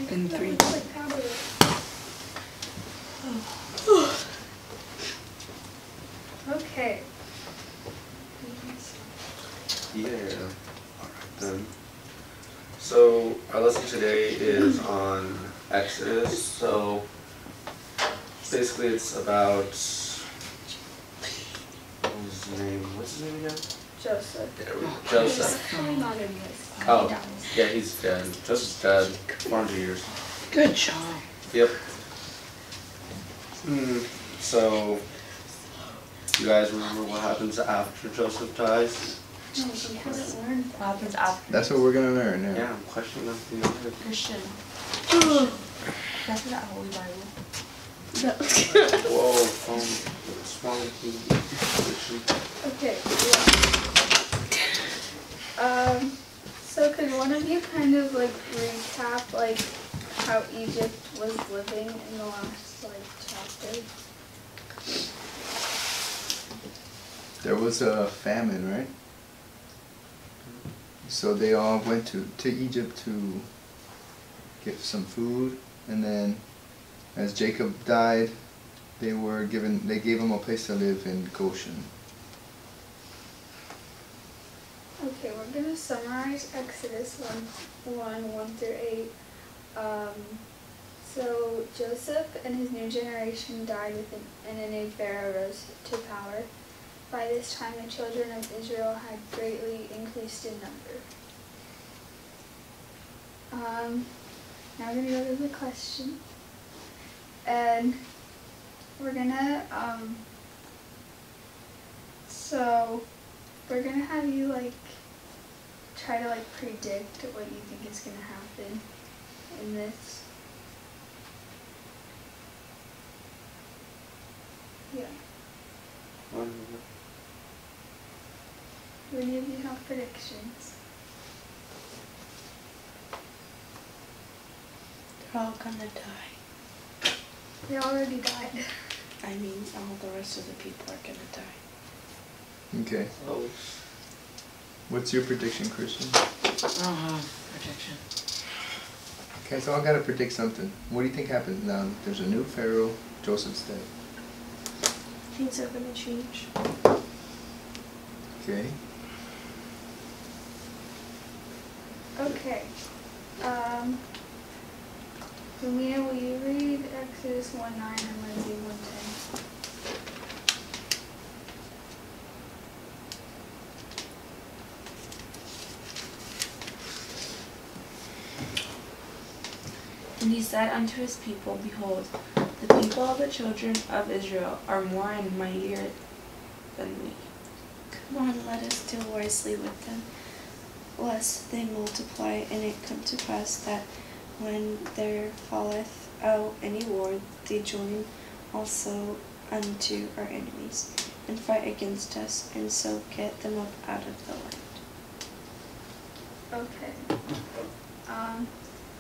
In 3. Okay. Yeah. Then. So our lesson today is on Exodus. So basically, it's about what's his name again? Joseph. Joseph. Actually not in this. Oh, yeah, he's dead. Joseph's dead. 400 years. Good job. Yep. So, you guys remember what happens after Joseph dies? No, we haven't learned What happens after? That's what we're gonna learn now. Yeah, I'm questioning that. Christian. That's not Holy Bible. Whoa, what's wrong with you? Okay. Yeah. So could one of you kind of like recap like how Egypt was living in the last like chapter? There was a famine, right? So they all went to Egypt to get some food, and then as Jacob died, they gave him a place to live in Goshen. Okay, we're gonna summarize Exodus 1 through 8. So Joseph and his new generation died and a new Pharaoh rose to power. By this time, the children of Israel had greatly increased in number. Now we're gonna go to the question, and we're gonna so we're gonna have you like try to like predict what you think is gonna happen in this. Yeah. Do any of you have predictions? They're all gonna die. They already died. I mean, all the rest of the people are gonna die. Okay. Oh. What's your prediction, Christian? I don't have prediction. Okay, so I gotta predict something. What do you think happens now? There's a new Pharaoh, Joseph's dead. Things are gonna change. Okay. Okay. Lumina, will you read Exodus 1:9 and Lindsay 1:10? And he said unto his people, Behold, the people of the children of Israel are more and mightier than we. Come on, let us deal wisely with them, lest they multiply, and it come to pass that when there falleth out any war, they join also unto our enemies, and fight against us, and so get them up out of the land. Okay.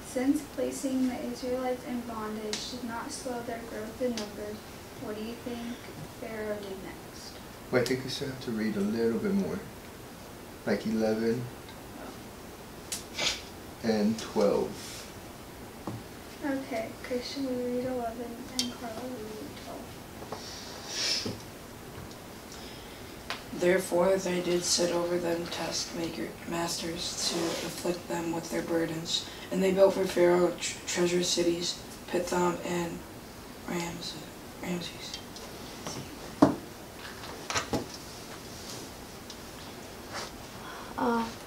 Since placing the Israelites in bondage did not slow their growth in numbers, what do you think Pharaoh did next? Well, I think we still have to read a little bit more. Like 11 and 12. Okay, Christian will read 11 and Carla will read 12. Therefore they did set over them masters to afflict them with their burdens. And they built for Pharaoh treasure cities, Pithom and Ramses.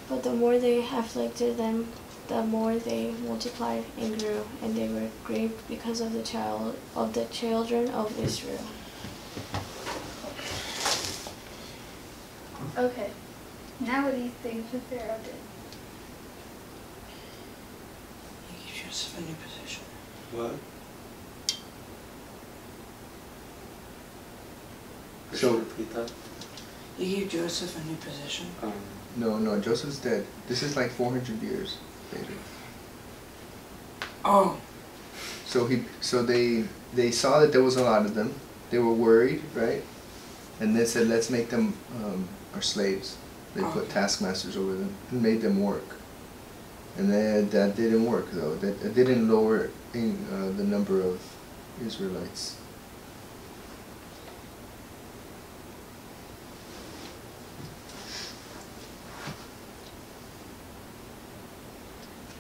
But the more they afflicted them, the more they multiplied and grew, and they were grieved because of the children of Israel. Okay, now what do you think the Pharaoh did? He gave Joseph a new position. What? So repeat that. He gave Joseph a new position. No, Joseph's dead. This is like 400 years later. Oh. So they saw that there was a lot of them. They were worried, right? And they said, let's make them our slaves. They put taskmasters over them and made them work. And that didn't work though. That didn't lower the number of Israelites.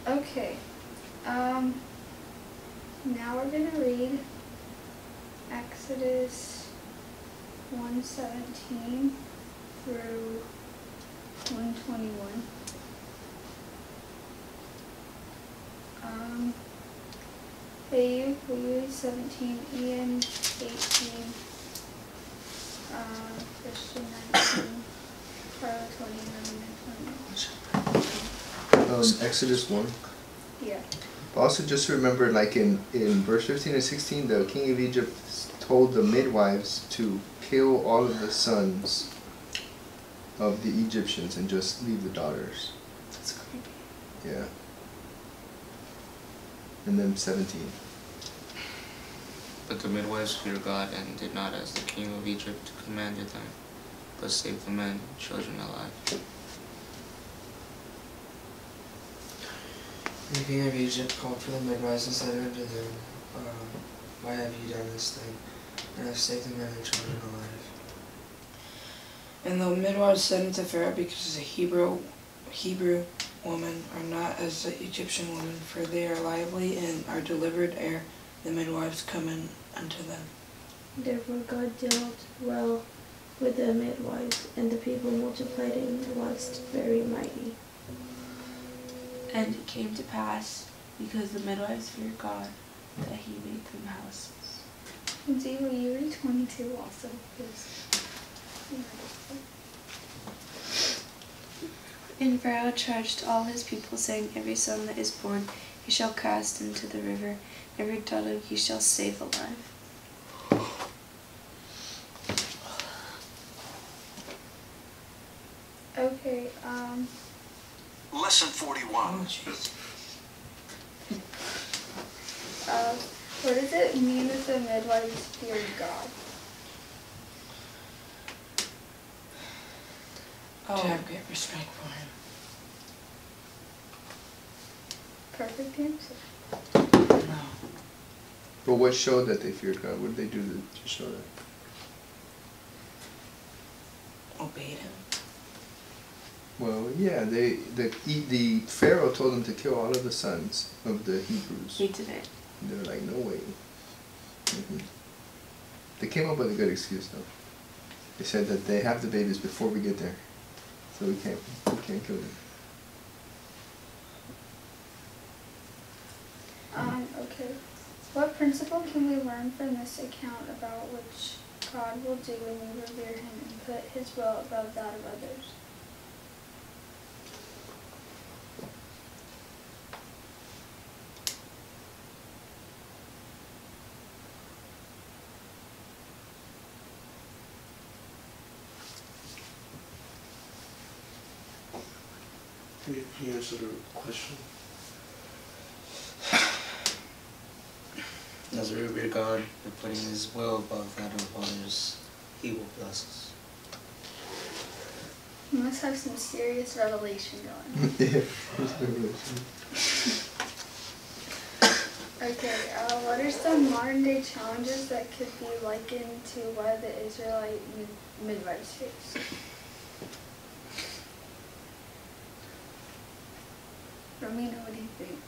Okay. Now we're gonna read Exodus 1:17 through 1:21. We use 17, Ian 18, Christian 19, Carla 29, and 21. Exodus 1. Yeah. Also, just remember, like in verse 15 and 16, the king of Egypt told the midwives to kill all of the sons of the Egyptians and just leave the daughters. That's creepy. Yeah. And then 17. But the midwives feared God and did not as the king of Egypt commanded them, but saved the men and children alive. The king of Egypt called for the midwives and said unto them, Why have ye done this thing, and have saved the men and children alive? And the midwives said unto Pharaoh, because the Hebrew women are not as the Egyptian women, for they are lively and are delivered ere the midwives come in unto them. Therefore God dealt well with the midwives, and the people multiplied and waxed very mighty. And it came to pass, because the midwives feared God, that he made them houses. Z, will you read 22 also, please? And Pharaoh charged all his people, saying, Every son that is born he shall cast into the river, every daughter he shall save alive. Okay, Lesson 41. Oh, jeez. what does it mean that the midwives feared God? To have great respect for him. Perfect answer. No. But what showed that they feared God? What did they do to show that? Obeyed him. Well, yeah, the Pharaoh told them to kill all of the sons of the Hebrews. He did it. And they were like, no way. They came up with a good excuse though. They said that they have the babies before we get there, so we can't kill them. Okay. What principle can we learn from this account about which God will do when we revere him and put his will above that of others? Can you answer the question? As we revere God for putting his will above that of others, he will bless us. We must have some serious revelation going. Yeah. Okay, what are some modern day challenges that could be likened to what the Israelite midwives faced? Romina, what do you think?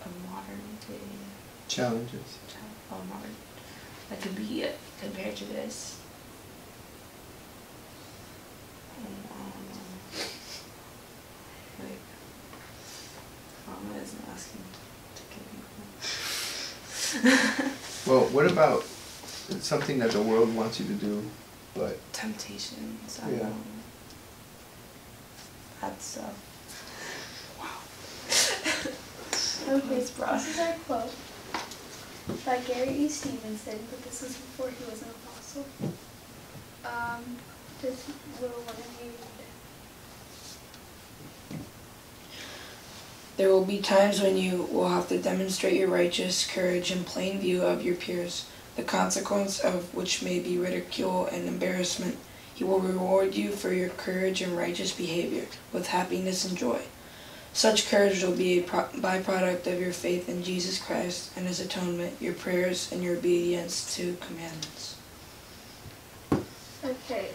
A modern day Challenges. modern that could be compared to this. Like, Mama isn't asking to kill people. Well, what about something that the world wants you to do, but Temptations, I Yeah. don't know. Bad stuff. Okay, this is our quote by Gary E. Stevenson, but this is before he was an apostle. Does one of you read? There will be times when you will have to demonstrate your righteous courage in plain view of your peers, the consequence of which may be ridicule and embarrassment. He will reward you for your courage and righteous behavior with happiness and joy. Such courage will be a byproduct of your faith in Jesus Christ and His atonement, your prayers, and your obedience to commandments. Okay,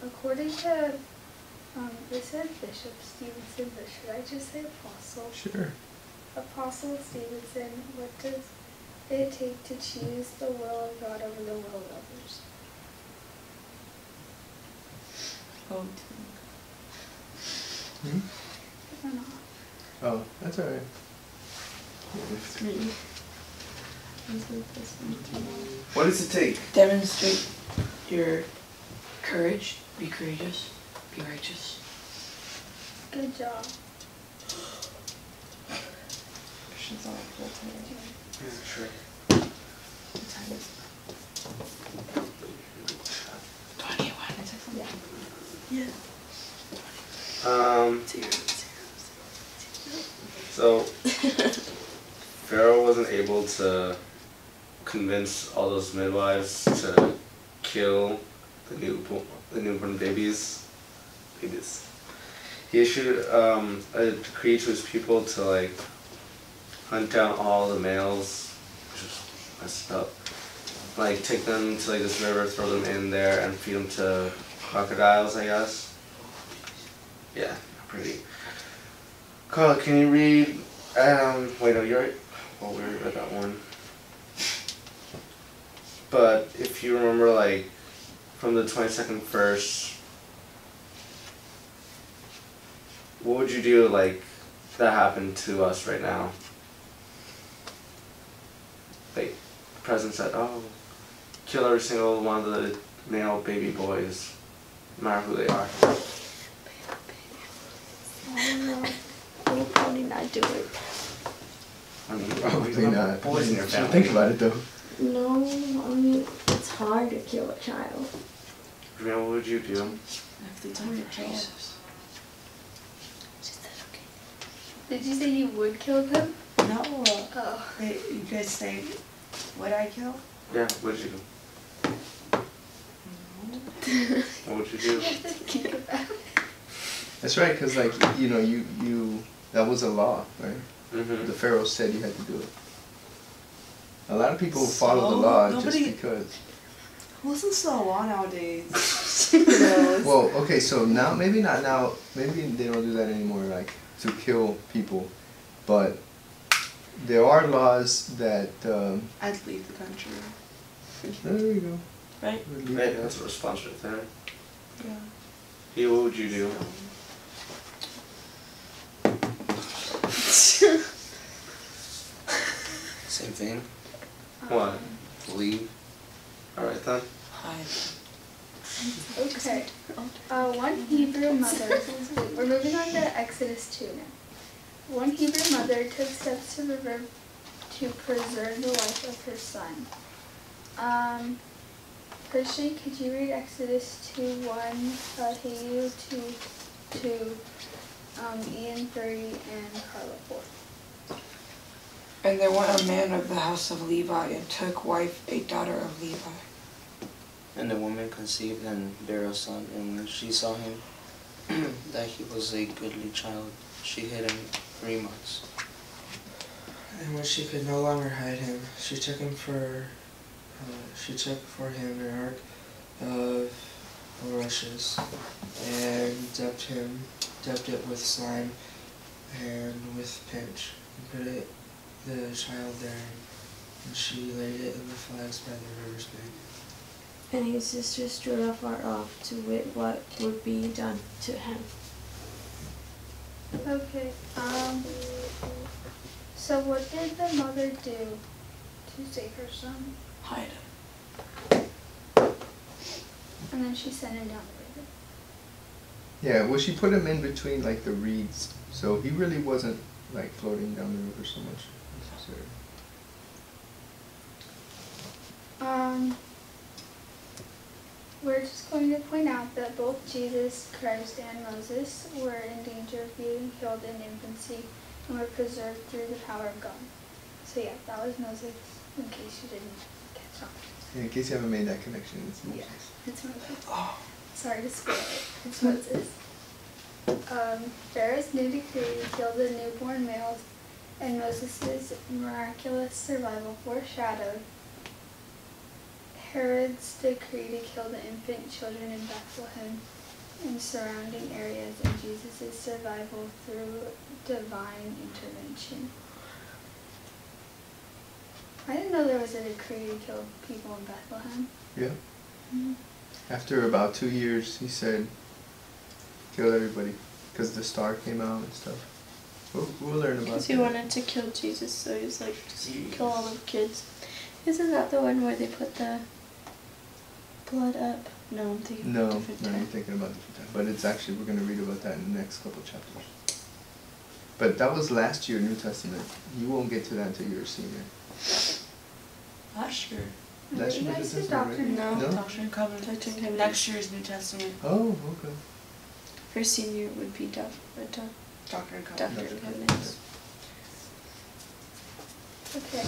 according to, it said Bishop Stevenson, but should I just say Apostle? Sure. Apostle Stevenson, what does it take to choose the will of God over the will of others? Hmm? I don't know. Oh, that's alright. What does it take? Demonstrate your courage, be courageous, be righteous. Good job. She's on full time. Sure. What time is it? 21. Yeah. So Pharaoh wasn't able to convince all those midwives to kill the newborn babies. He issued a decree to his people to like hunt down all the males, which is messed up. Like take them to like this river, throw them in there, and feed them to crocodiles, I guess. Yeah, pretty. Carl, can you read? Wait, no, you're right. Well, we already read that one. But if you remember, like, from the 22nd verse, what would you do, like, that happened to us right now? Like, the president said, oh, kill every single one of the male baby boys, no matter who they are. I don't know. We'll probably not do it. I mean, Probably not. boys in your family. Think about it though. No, I mean, it's hard to kill a child. What would you do? If they told me to kill. Did you say you would kill them? No. Oh. Wait, you guys say, would I kill? Yeah, what would you do? What would you do? You have to think about it. That's right, because like you that was a law, right? Mm-hmm. The Pharaoh said you had to do it. A lot of people So, follow the law nobody- just because. Who listens to the law nowadays? You know, it's- Well, okay, so now maybe not now. Maybe they don't do that anymore, like to kill people, but there are laws that. I'd leave the country. There you go. Right? Right, that's a response right there. Yeah. Yeah, what would you do? Same thing. What? Leave. Alright then. Hide. Okay. One Hebrew mother, we're moving on to Exodus 2 now. One Hebrew mother took steps to preserve the life of her son. Christian, could you read Exodus 2:1, Hayu 2, Ian 3, and Carla 4? And there went a man of the house of Levi, and took wife a daughter of Levi. And the woman conceived and bare a son, and when she saw him, that he was a goodly child, she hid him 3 months. And when she could no longer hide him, she took for him an ark of bulrushes, and dipped it with slime and with pitch, and put the child there, and she laid it in the flags by the river's bank. And his sister stood afar off to wit what would be done to him. Okay, so what did the mother do to save her son? Hide him. And then she sent him down the river. Yeah, well, she put him in between like the reeds, so he really wasn't like floating down the river so much necessarily. We're just going to point out that both Jesus Christ and Moses were in danger of being killed in infancy and were preserved through the power of God. So yeah, that was Moses, in case you didn't catch on. Yeah, in case you haven't made that connection, it's Moses. Yeah, it's Moses. Oh. Sorry to spoil it. It's Moses. Pharaoh's new decree killed the newborn males, and Moses' miraculous survival foreshadowed Herod's decree to kill the infant children in Bethlehem and surrounding areas, and Jesus' survival through divine intervention. I didn't know there was a decree to kill people in Bethlehem. Yeah. Mm-hmm. After about 2 years, he said, kill everybody, because the star came out and stuff. We'll learn about Because that. he wanted to kill Jesus, so he was like, just kill all the kids. Isn't that the one where they put the blood up? No, I'm thinking No, of a different no, you're time. thinking about different time. But it's actually, we're going to read about that in the next couple chapters. But that was last year, New Testament. You won't get to that until you're a senior. Last year. Last You year guys New did Testament, Doctrine and No. No? Doctrine and Covenants. Doctrine and Covenants. Next year's New Testament. Oh, okay. For senior would be Doctrine and Covenants. Doctor Doctrine and Covenants. Okay,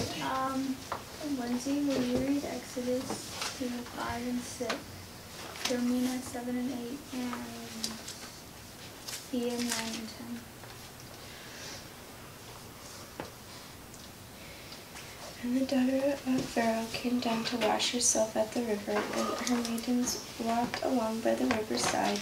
Lindsay, will you read Exodus 5 and 6, Romina 7 and 8, and Ian 9 and 10? And the daughter of Pharaoh came down to wash herself at the river, and her maidens walked along by the river's side.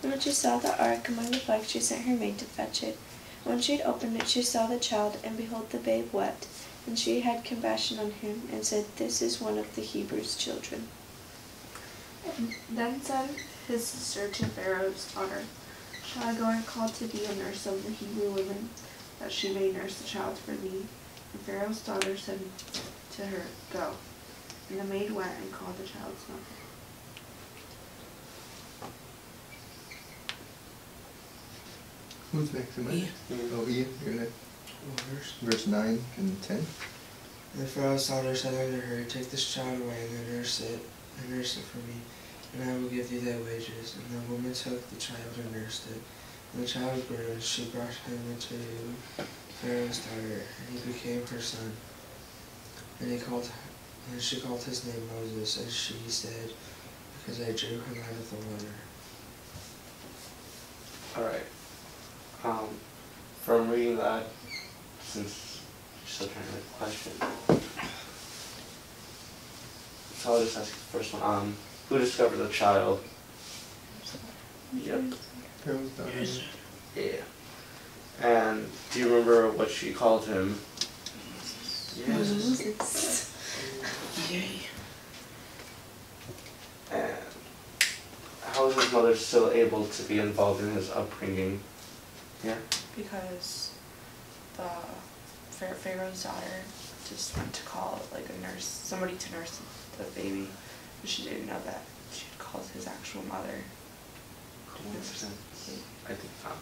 And when she saw the ark among the flags, she sent her maid to fetch it. When she had opened it, she saw the child, and behold, the babe wept. And she had compassion on him, and said, This is one of the Hebrews' children. Then said his sister to Pharaoh's daughter, Shall I go and call to thee a nurse of the Hebrew women, that she may nurse the child for thee? And Pharaoh's daughter said to her, Go. And the maid went and called the child's mother. Who's next? Am I? Ian. Oh, Ian, you're next. What verse? Verse 9 and 10. And the Pharaoh's daughter said unto her, Take this child away, and nurse it for me, and I will give thee thy wages. And the woman took the child and nursed it. And the child grew, and she brought him into Pharaoh's daughter, and he became her son. And she called his name Moses, and she said, Because I drew him out of the water. Alright. From reading that, since you're still trying to make a question, so I'll just ask the first one. Who discovered the child? Yep. Pharaoh's daughter. Yeah. And do you remember what she called him? Yes. Yay. And how was his mother still able to be involved in his upbringing? Yeah. Because the Pharaoh's daughter just went to call like a nurse, somebody to nurse the baby, but she didn't know that she'd called his actual mother. Makes sense. I think not.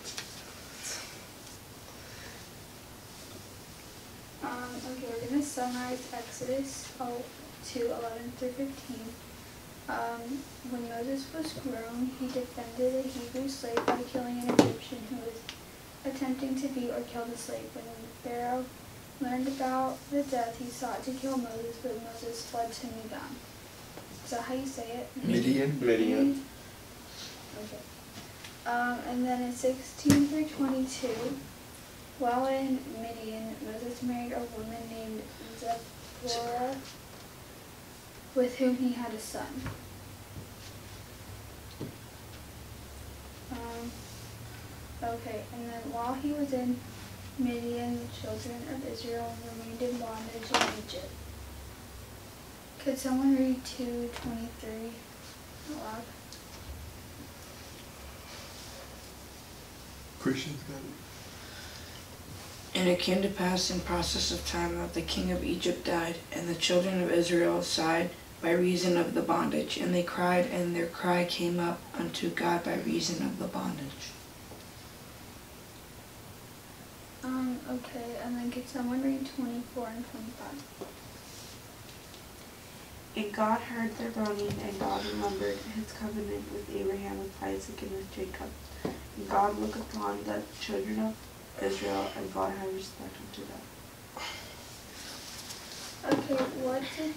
Okay, we're going to summarize Exodus 2:11 through 15. When Moses was grown, he defended a Hebrew slave by killing an Egyptian who was attempting to beat or kill the slave. When Pharaoh learned about the death, he sought to kill Moses, but Moses fled to Midian. Is that how you say it? Midian. Okay. And then in 16 through 22, while in Midian, Moses married a woman named Zipporah, with whom he had a son. Okay, and then while he was in Midian, the children of Israel remained in bondage in Egypt. Could someone read 2:23 out loud? Christians got it. And it came to pass in process of time that the king of Egypt died, and the children of Israel sighed by reason of the bondage, and they cried, and their cry came up unto God by reason of the bondage. Okay, and then could someone read 24 and 25? And God heard their groaning, and God remembered his covenant with Abraham, with Isaac, and with Jacob. And God looked upon the children of Israel, and God had respect unto them. Okay, what did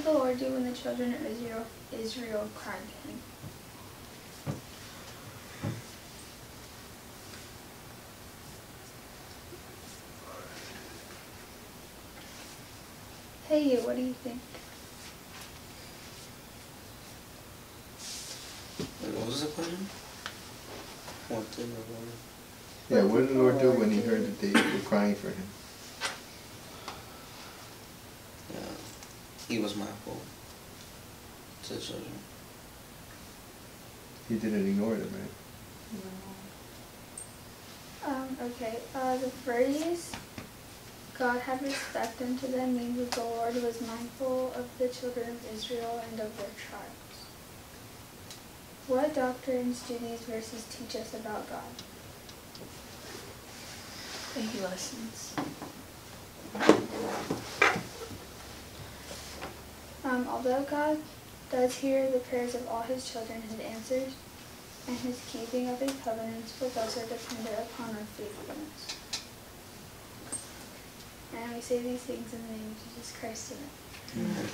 the Lord do when the children of Israel cried to him? Hey you, what do you think? Wait, what was the question? What did the Lord? Yeah, what did the Lord do when he heard that they were crying for him? Yeah, he was mindful to the children. He didn't ignore them, right? Okay, the phrase God had respect unto them means that the Lord was mindful of the children of Israel and of their tribes. What doctrines do these verses teach us about God? That he listens. Although God does hear the prayers of all his children, his answers and his keeping of his covenants with us are dependent upon our faithfulness. And we say these things in the name of Jesus Christ. Amen. Amen.